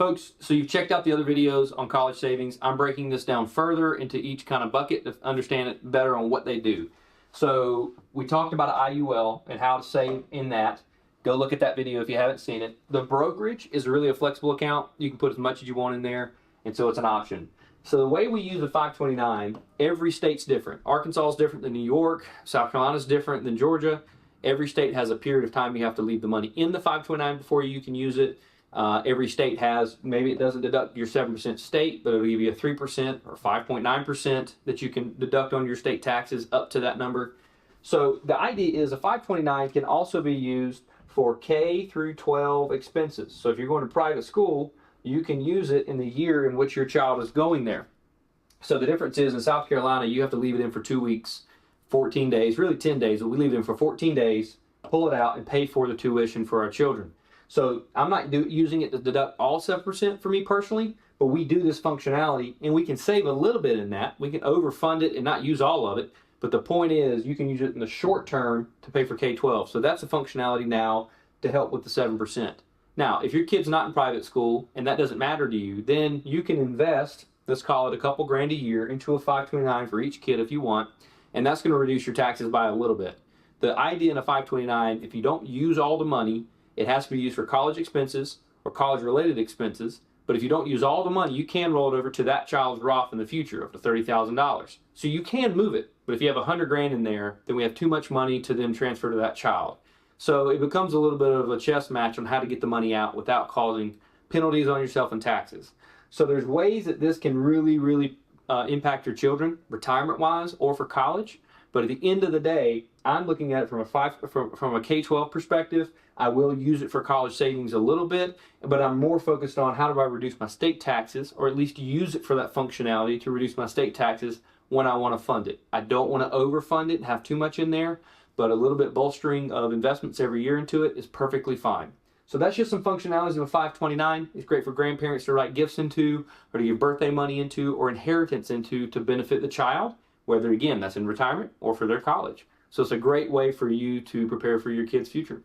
Folks, so you've checked out the other videos on college savings. I'm breaking this down further into each kind of bucket to understand it better on what they do. So we talked about IUL and how to save in that. Go look at that video if you haven't seen it. The brokerage is really a flexible account. You can put as much as you want in there, and so it's an option. So the way we use the 529, every state's different. Arkansas is different than New York. South Carolina is different than Georgia. Every state has a period of time you have to leave the money in the 529 before you can use it. Every state has, maybe it doesn't deduct your 7% state, but it'll give you a 3% or 5.9% that you can deduct on your state taxes up to that number. So the idea is a 529 can also be used for K through 12 expenses. So if you're going to private school, you can use it in the year in which your child is going there. So the difference is in South Carolina, you have to leave it in for 2 weeks, 14 days, really 10 days, but we leave it in for 14 days, pull it out, and pay for the tuition for our children. So I'm not using it to deduct all 7% for me personally, but we do this functionality, and we can save a little bit in that. We can overfund it and not use all of it, but the point is you can use it in the short term to pay for K-12. So that's a functionality now to help with the 7%. Now, if your kid's not in private school and that doesn't matter to you, then you can invest, let's call it a couple grand a year, into a 529 for each kid if you want, and that's going to reduce your taxes by a little bit. The idea in a 529, if you don't use all the money, it has to be used for college expenses or college-related expenses, but if you don't use all the money, you can roll it over to that child's Roth in the future up to $30,000. So you can move it, but if you have 100 grand in there, then we have too much money to then transfer to that child. So it becomes a little bit of a chess match on how to get the money out without causing penalties on yourself and taxes. So there's ways that this can really impact your children, retirement-wise or for college. But at the end of the day, I'm looking at it from a K-12 perspective. I will use it for college savings a little bit, but I'm more focused on how do I reduce my state taxes, or at least use it for that functionality to reduce my state taxes when I want to fund it. I don't want to overfund it and have too much in there, but a little bit bolstering of investments every year into it is perfectly fine. So that's just some functionalities of a 529. It's great for grandparents to write gifts into, or to give birthday money into, or inheritance into to benefit the child, whether, again, that's in retirement or for their college. So it's a great way for you to prepare for your kids' future.